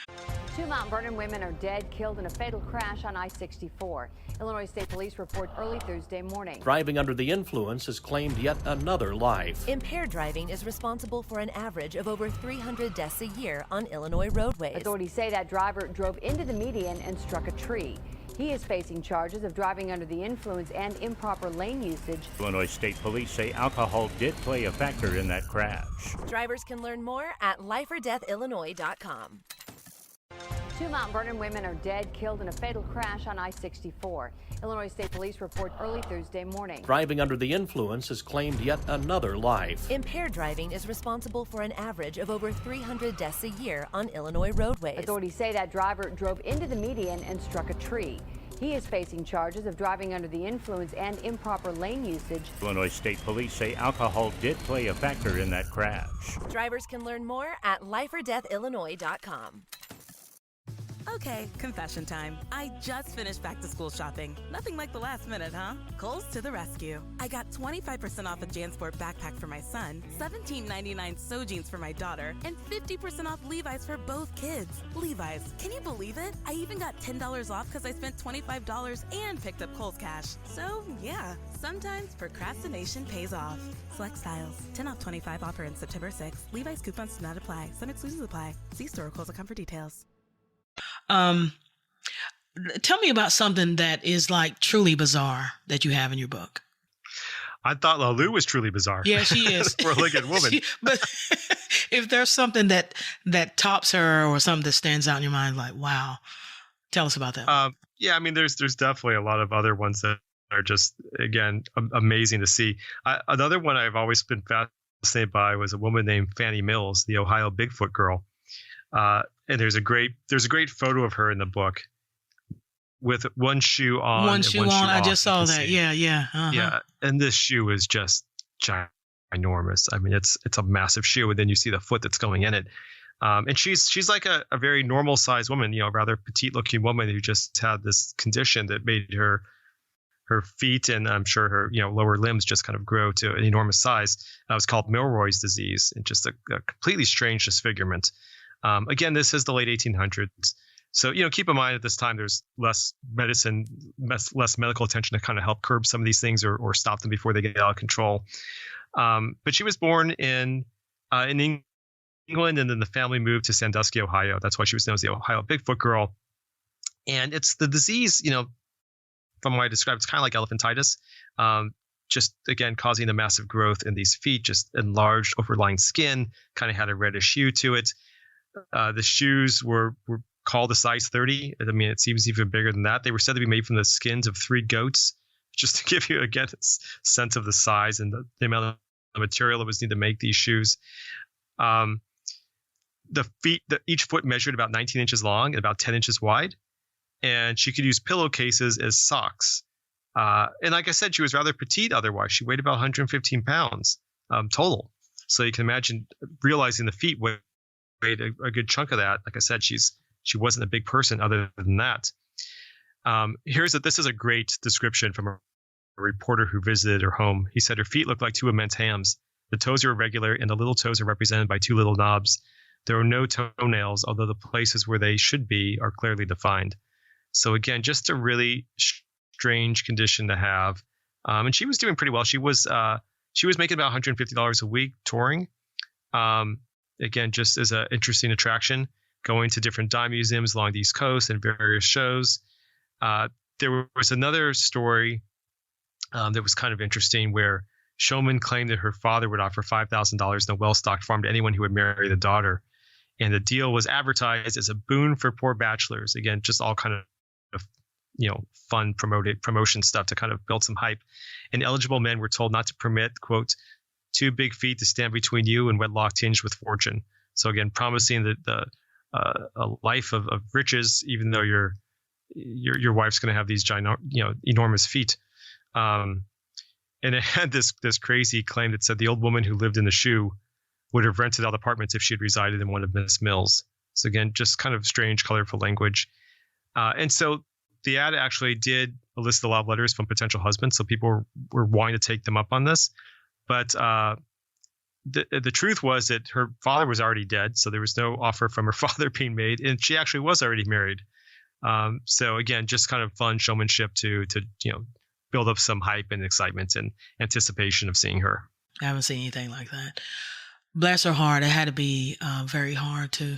2 Mount Vernon women are dead, killed in a fatal crash on I-64. Illinois State Police report early Thursday morning. Driving under the influence has claimed yet another life. Impaired driving is responsible for an average of over 300 deaths a year on Illinois roadways. Authorities say that driver drove into the median and struck a tree. He is facing charges of driving under the influence and improper lane usage. Illinois State Police say alcohol did play a factor in that crash. Drivers can learn more at lifeordeathillinois.com. 2 Mount Vernon women are dead, killed in a fatal crash on I-64. Illinois State Police report early Thursday morning. Driving under the influence has claimed yet another life. Impaired driving is responsible for an average of over 300 deaths a year on Illinois roadways. Authorities say that driver drove into the median and struck a tree. He is facing charges of driving under the influence and improper lane usage. Illinois State Police say alcohol did play a factor in that crash. Drivers can learn more at lifeordeathillinois.com. Okay, confession time. I just finished back to school shopping. Nothing like the last minute, huh? Kohl's to the rescue. I got 25% off a JanSport backpack for my son, $17.99 sew jeans for my daughter, and 50% off Levi's for both kids. Levi's, can you believe it? I even got $10 off because I spent $25 and picked up Kohl's cash. So, yeah, sometimes procrastination pays off. Select styles. 10 off 25 offer ends September 6th. Levi's coupons do not apply. Some exclusions apply. See store or Kohl's.com for details. Tell me about something that is like truly bizarre that you have in your book. I thought Lalu was truly bizarre. Yeah, she is. For a four-legged woman. But if there's something that tops her or something that stands out in your mind, like, wow, tell us about that. Yeah, I mean, there's definitely a lot of other ones that are just, again, amazing to see. Another one I've always been fascinated by was a woman named Fannie Mills, the Ohio Bigfoot girl. And there's a great photo of her in the book with one shoe on. One shoe on. I just saw that. See. Yeah. Uh-huh. Yeah. And this shoe is just ginormous. I mean, it's a massive shoe. And then you see the foot that's going in it. And she's like a very normal sized woman, rather petite looking woman who just had this condition that made her feet and I'm sure her, lower limbs just kind of grow to an enormous size. It was called Milroy's disease, and just a completely strange disfigurement. Again, this is the late 1800s. So, keep in mind at this time, there's less medicine, less medical attention to kind of help curb some of these things or stop them before they get out of control. But she was born in England, and then the family moved to Sandusky, Ohio. That's why she was known as the Ohio Bigfoot girl. And it's the disease, from what I described, it's kind of like elephantitis. Just, again, causing the massive growth in these feet, just enlarged overlying skin, kind of had a reddish hue to it. The shoes were called a size 30. I mean, it seems even bigger than that. They were said to be made from the skins of 3 goats, just to give you, again, a sense of the size and the amount of material that was needed to make these shoes. The feet, each foot measured about 19 inches long and about 10 inches wide. And she could use pillowcases as socks. And like I said, she was rather petite otherwise. She weighed about 115 pounds total. So you can imagine realizing the feet weighed a good chunk of that. Like I said, she wasn't a big person other than that. This is a great description from a reporter who visited her home. He said her feet looked like 2 immense hams. The toes are irregular and the little toes are represented by 2 little knobs. There are no toenails, although the places where they should be are clearly defined. So again, just a really strange condition to have. And she was doing pretty well. She was making about $150 a week touring. Again, just as an interesting attraction, going to different dime museums along the East Coast and various shows. There was another story that was kind of interesting where Showman claimed that her father would offer $5,000 in a well-stocked farm to anyone who would marry the daughter. And the deal was advertised as a boon for poor bachelors. Again, just all kind of fun promotion stuff to kind of build some hype. And eligible men were told not to permit, quote, 2 big feet to stand between you and wedlock tinged with fortune. So again, promising that a life of riches, even though your wife's going to have these enormous feet. And it had this crazy claim that said the old woman who lived in the shoe would have rented out apartments if she had resided in one of Miss Mills. So again, just kind of strange, colorful language. And so the ad actually did elicit a lot of letters from potential husbands. So people were wanting to take them up on this. But the truth was that her father was already dead. So there was no offer from her father being made. And she actually was already married. So again, just kind of fun showmanship to build up some hype and excitement and anticipation of seeing her. I haven't seen anything like that. Bless her heart. It had to be very hard to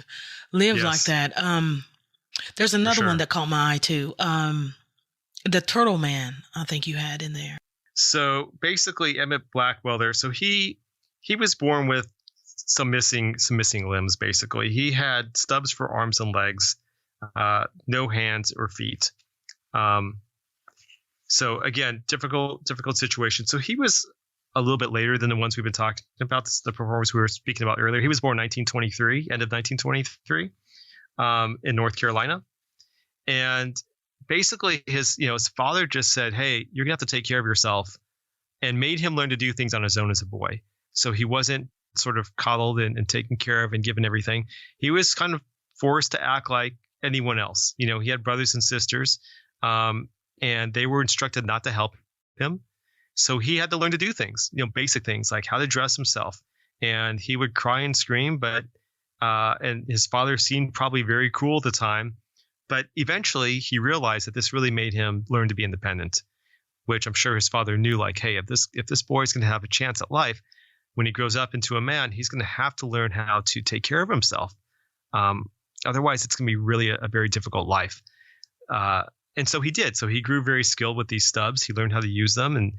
live like that. There's another one that caught my eye too. The Turtle Man, I think you had in there. So basically, Emmett Blackwell there. So he was born with some missing limbs. Basically, he had stubs for arms and legs, no hands or feet. So again, difficult situation. So he was a little bit later than the ones we've been talking about. This is the performers we were speaking about earlier. He was born 1923, end of 1923, in North Carolina. And basically his father just said, hey, you're gonna have to take care of yourself, and made him learn to do things on his own as a boy. So he wasn't sort of coddled and taken care of and given everything. He was kind of forced to act like anyone else. He had brothers and sisters, and they were instructed not to help him. So he had to learn to do things, basic things like how to dress himself. And he would cry and scream, but and his father seemed probably very cruel at the time. But eventually he realized that this really made him learn to be independent, which I'm sure his father knew, like, hey, if this boy is going to have a chance at life, when he grows up into a man, he's going to have to learn how to take care of himself. Otherwise, it's going to be really a very difficult life. And so he did. So he grew very skilled with these stubs. He learned how to use them, and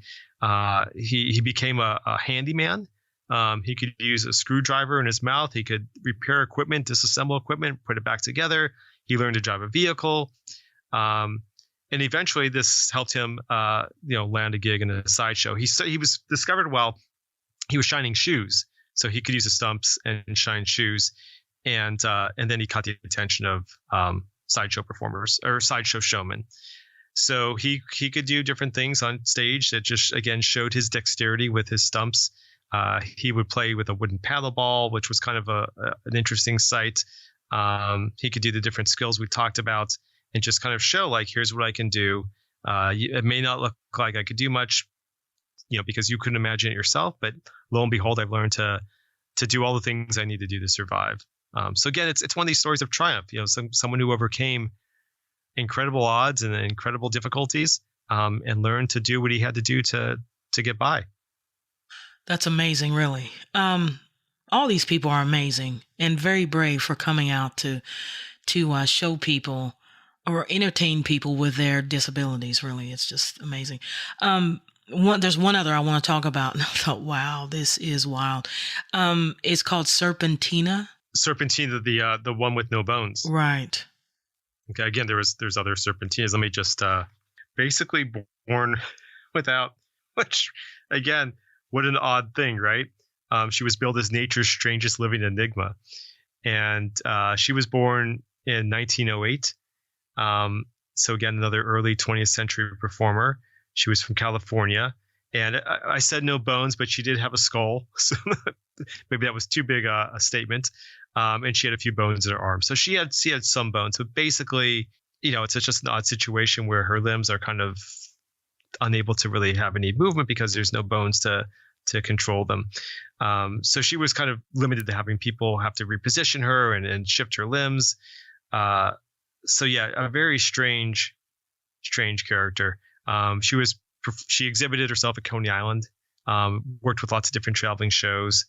he became a handyman. He could use a screwdriver in his mouth. He could repair equipment, disassemble equipment, put it back together. He learned to drive a vehicle. And eventually this helped him, land a gig in a sideshow. He was discovered while he was shining shoes. So he could use the stumps and shine shoes. And then he caught the attention of sideshow performers or sideshow showmen. So he could do different things on stage that just, again, showed his dexterity with his stumps. He would play with a wooden paddle ball, which was kind of an interesting sight. He could do the different skills we talked about and just kind of show, like, here's what I can do. It may not look like I could do much, because you couldn't imagine it yourself, but lo and behold, I've learned to do all the things I need to do to survive. So again, it's one of these stories of triumph. Someone who overcame incredible odds and incredible difficulties, and learned to do what he had to do to get by. That's amazing, really. All these people are amazing and very brave for coming out to show people or entertain people with their disabilities. Really, it's just amazing. There's one other I want to talk about, and I thought, wow, this is wild. It's called Serpentina. Serpentina, the one with no bones. Right. Okay. Again, there's other Serpentinas. Let me just basically born without, which again, what an odd thing, right? She was billed as nature's strangest living enigma, and she was born in 1908. So again, another early 20th century performer. She was from California, and I said no bones, but she did have a skull. So maybe that was too big a statement. And she had a few bones in her arm. So she had some bones, but basically, it's just an odd situation where her limbs are kind of unable to really have any movement because there's no bones to control them. So she was kind of limited to having people have to reposition her and shift her limbs. So yeah, a very strange character. She exhibited herself at Coney Island, worked with lots of different traveling shows.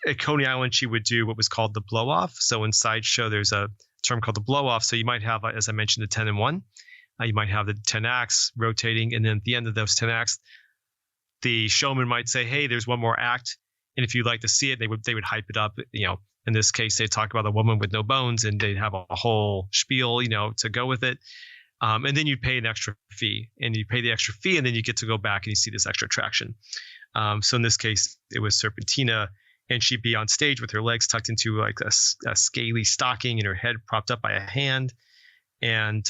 At Coney Island, she would do what was called the blow-off. So in sideshow, there's a term called the blow-off. So you might have, as I mentioned, the 10 and 1. You might have the 10 acts rotating, and then at the end of those 10 acts, the showman might say, "Hey, there's one more act, and if you'd like to see it," they would hype it up. In this case, they talk about the woman with no bones, and they'd have a whole spiel, to go with it. And then you pay an extra fee, and you pay the extra fee, and then you get to go back and you see this extra attraction. So in this case, it was Serpentina, and she'd be on stage with her legs tucked into like a scaly stocking and her head propped up by a hand. And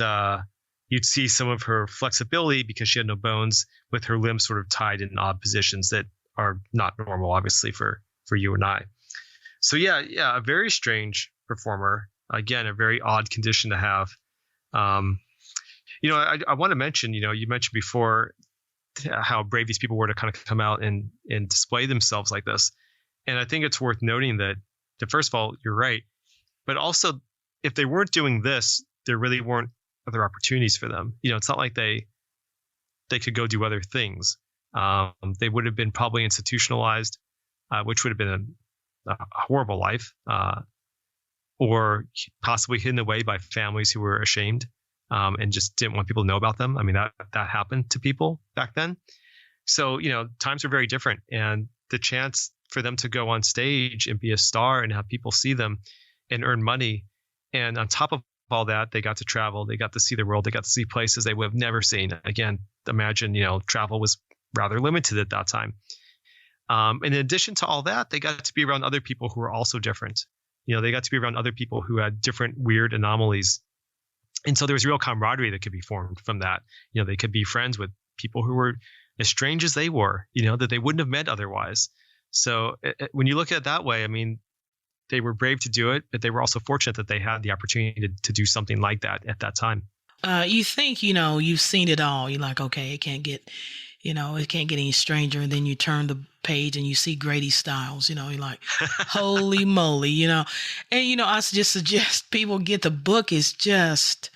You'd see some of her flexibility because she had no bones, with her limbs sort of tied in odd positions that are not normal, obviously, for you and I. So yeah, a very strange performer. Again, a very odd condition to have. I want to mention, you mentioned before how brave these people were to kind of come out and display themselves like this. And I think it's worth noting that first of all, you're right. But also, if they weren't doing this, there really weren't other opportunities for them. It's not like they could go do other things. They would have been probably institutionalized, which would have been a horrible life, or possibly hidden away by families who were ashamed and just didn't want people to know about them. I mean, that happened to people back then. So, times are very different. And the chance for them to go on stage and be a star and have people see them and earn money. And on top of all that, they got to travel, they got to see the world, they got to see places they would have never seen. Again, imagine, travel was rather limited at that time. In addition to all that, they got to be around other people who were also different. They got to be around other people who had different weird anomalies. And so there was real camaraderie that could be formed from that. They could be friends with people who were as strange as they were, that they wouldn't have met otherwise. So when you look at it that way, I mean, they were brave to do it, but they were also fortunate that they had the opportunity to do something like that at that time. You think, you've seen it all. You're like, okay, it can't get any stranger. And then you turn the page and you see Grady Stiles, you're like, holy moly, And, I just suggest people get the book. Is just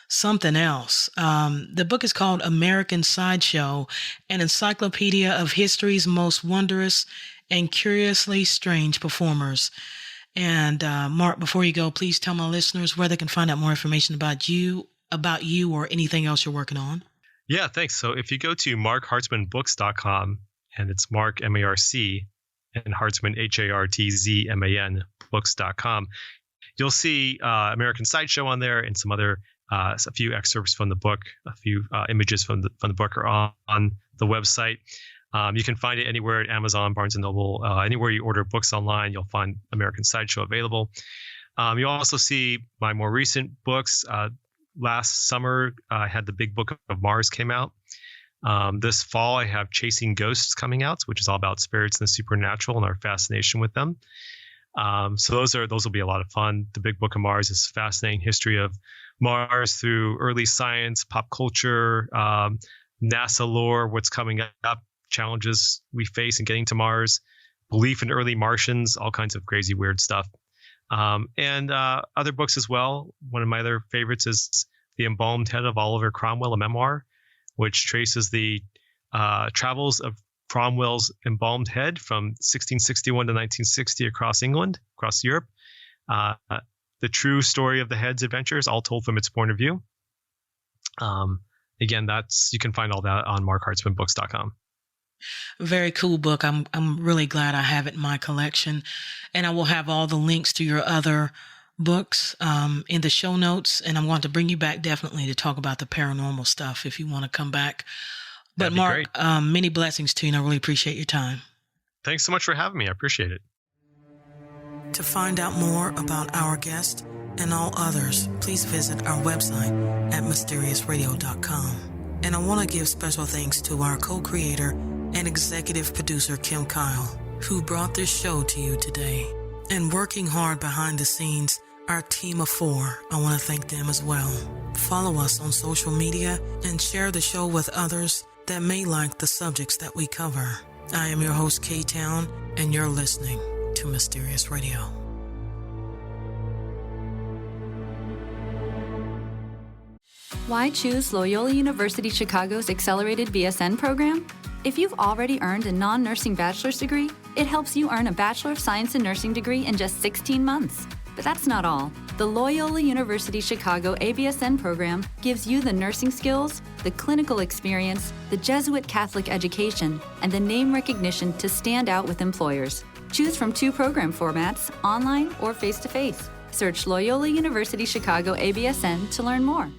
something else. The book is called American Sideshow, an encyclopedia of history's most wondrous and curiously strange performers. And Mark, before you go, please tell my listeners where they can find out more information about you or anything else you're working on. Yeah, thanks. So if you go to markhartzmanbooks.com, and it's Mark, M-A-R-C, and Hartzman, H-A-R-T-Z-M-A-N, books.com, you'll see American Sideshow on there and some other, a few excerpts from the book, a few images from the book are on the website. You can find it anywhere at Amazon, Barnes & Noble, anywhere you order books online, you'll find American Sideshow available. You'll also see my more recent books. Last summer, I had The Big Book of Mars came out. This fall, I have Chasing Ghosts coming out, which is all about spirits and the supernatural and our fascination with them. So those will be a lot of fun. The Big Book of Mars is a fascinating history of Mars through early science, pop culture, NASA lore, what's coming up, challenges we face in getting to Mars, belief in early Martians, all kinds of crazy, weird stuff. And other books as well. One of my other favorites is The Embalmed Head of Oliver Cromwell, a memoir, which traces the travels of Cromwell's embalmed head from 1661 to 1960 across England, across Europe. The true story of the head's adventures, all told from its point of view. Again, you can find all that on markhartzmanbooks.com. Very cool book. I'm really glad I have it in my collection, and I will have all the links to your other books in the show notes. And I'm going to bring you back definitely to talk about the paranormal stuff if you want to come back. But Mark, many blessings to you, and I really appreciate your time. Thanks so much for having me. I appreciate it. To find out more about our guest and all others, please visit our website at mysteriousradio.com. And I want to give special thanks to our co-creator and executive producer, Kim Kyle, who brought this show to you today. And working hard behind the scenes, our team of 4, I want to thank them as well. Follow us on social media and share the show with others that may like the subjects that we cover. I am your host, K-Town, and you're listening to Mysterious Radio. Why choose Loyola University Chicago's Accelerated BSN program? If you've already earned a non-nursing bachelor's degree, it helps you earn a Bachelor of Science in Nursing degree in just 16 months. But that's not all. The Loyola University Chicago ABSN program gives you the nursing skills, the clinical experience, the Jesuit Catholic education, and the name recognition to stand out with employers. Choose from 2 program formats, online or face-to-face. Search Loyola University Chicago ABSN to learn more.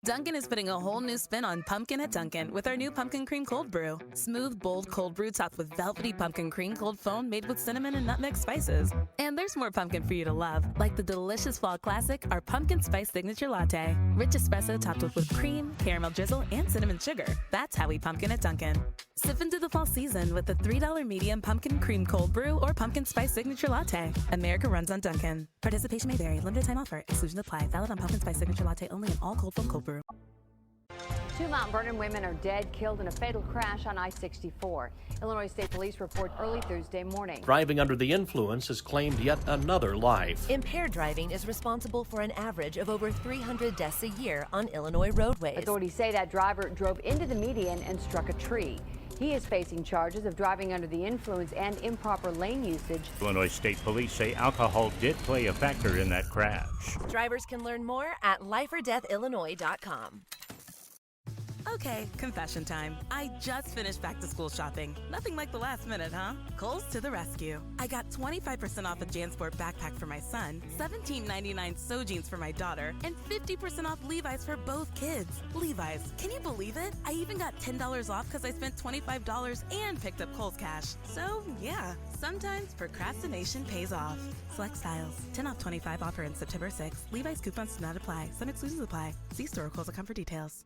Dunkin' is putting a whole new spin on pumpkin at Dunkin' with our new pumpkin cream cold brew. Smooth, bold cold brew topped with velvety pumpkin cream cold foam made with cinnamon and nutmeg spices. And there's more pumpkin for you to love, like the delicious fall classic, our pumpkin spice signature latte. Rich espresso topped with whipped cream, caramel drizzle, and cinnamon sugar. That's how we pumpkin at Dunkin'. Sip into the fall season with the $3 medium pumpkin cream cold brew or pumpkin spice signature latte. America runs on Dunkin'. Participation may vary. Limited time offer. Exclusions apply. Valid on pumpkin spice signature latte only in all cold foam cold brew. 2 Mount Vernon women are dead, killed in a fatal crash on I-64. Illinois State Police report early Thursday morning. Driving under the influence has claimed yet another life. Impaired driving is responsible for an average of over 300 deaths a year on Illinois roadways. Authorities say that driver drove into the median and struck a tree. He is facing charges of driving under the influence and improper lane usage. Illinois State Police say alcohol did play a factor in that crash. Drivers can learn more at lifeordeathillinois.com. Okay, confession time. I just finished back to school shopping. Nothing like the last minute, huh? Kohl's to the rescue. I got 25% off a JanSport backpack for my son, $17.99 sew jeans for my daughter, and 50% off Levi's for both kids. Levi's, can you believe it? I even got $10 off because I spent $25 and picked up Kohl's cash. So, yeah, sometimes procrastination pays off. Select styles. 10 off 25 offer ends September 6th. Levi's coupons do not apply. Some exclusions apply. See store or Kohl's.com for details.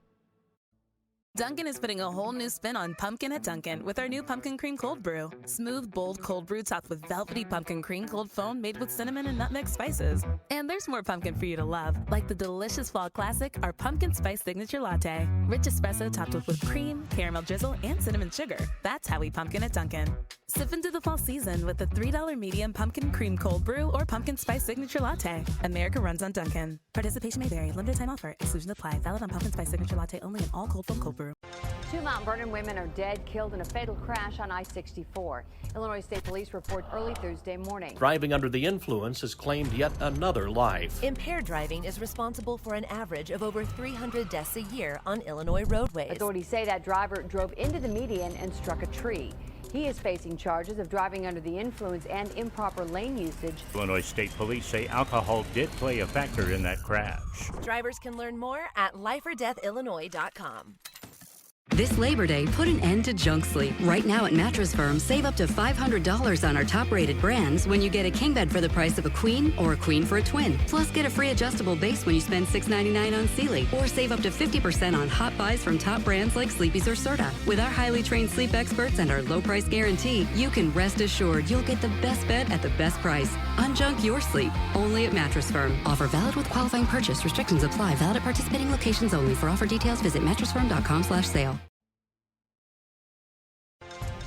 Dunkin' is putting a whole new spin on pumpkin at Dunkin' with our new pumpkin cream cold brew. Smooth, bold cold brew topped with velvety pumpkin cream cold foam made with cinnamon and nutmeg spices. And there's more pumpkin for you to love, like the delicious fall classic, our pumpkin spice signature latte. Rich espresso topped with whipped cream, caramel drizzle, and cinnamon sugar. That's how we pumpkin at Dunkin'. Sip into the fall season with the $3 medium pumpkin cream cold brew or pumpkin spice signature latte. America runs on Dunkin'. Participation may vary. Limited time offer. Exclusions apply. Valid on pumpkin spice signature latte only in all cold foam cold brew. 2 Mount Vernon women are dead, killed in a fatal crash on I-64. Illinois State Police report early Thursday morning. Driving under the influence has claimed yet another life. Impaired driving is responsible for an average of over 300 deaths a year on Illinois roadways. Authorities say that driver drove into the median and struck a tree. He is facing charges of driving under the influence and improper lane usage. Illinois State Police say alcohol did play a factor in that crash. Drivers can learn more at lifeordeathillinois.com. This Labor Day, put an end to junk sleep. Right now at Mattress Firm, save up to $500 on our top-rated brands when you get a king bed for the price of a queen or a queen for a twin. Plus, get a free adjustable base when you spend $6.99 on Sealy. Or save up to 50% on hot buys from top brands like Sleepy's or Serta. With our highly trained sleep experts and our low price guarantee, you can rest assured you'll get the best bed at the best price. Unjunk your sleep, only at Mattress Firm. Offer valid with qualifying purchase. Restrictions apply. Valid at participating locations only. For offer details, visit mattressfirm.com/sale.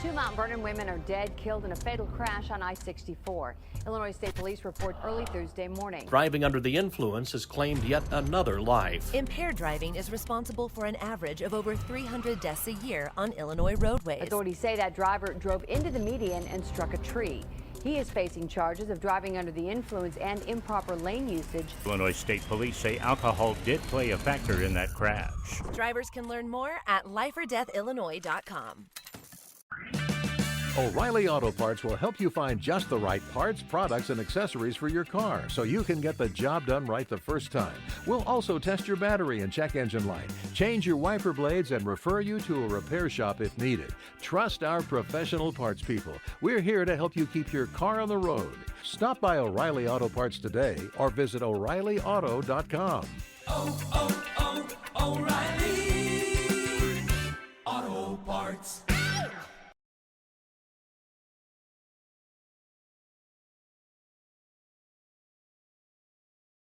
2 Mount Vernon women are dead, killed in a fatal crash on I-64. Illinois State Police report early Thursday morning. Driving under the influence has claimed yet another life. Impaired driving is responsible for an average of over 300 deaths a year on Illinois roadways. Authorities say that driver drove into the median and struck a tree. He is facing charges of driving under the influence and improper lane usage. Illinois State Police say alcohol did play a factor in that crash. Drivers can learn more at lifeordeathillinois.com. O'Reilly Auto Parts will help you find just the right parts, products, and accessories for your car so you can get the job done right the first time. We'll also test your battery and check engine light, change your wiper blades, and refer you to a repair shop if needed. Trust our professional parts people. We're here to help you keep your car on the road. Stop by O'Reilly Auto Parts today or visit O'ReillyAuto.com. O'Reilly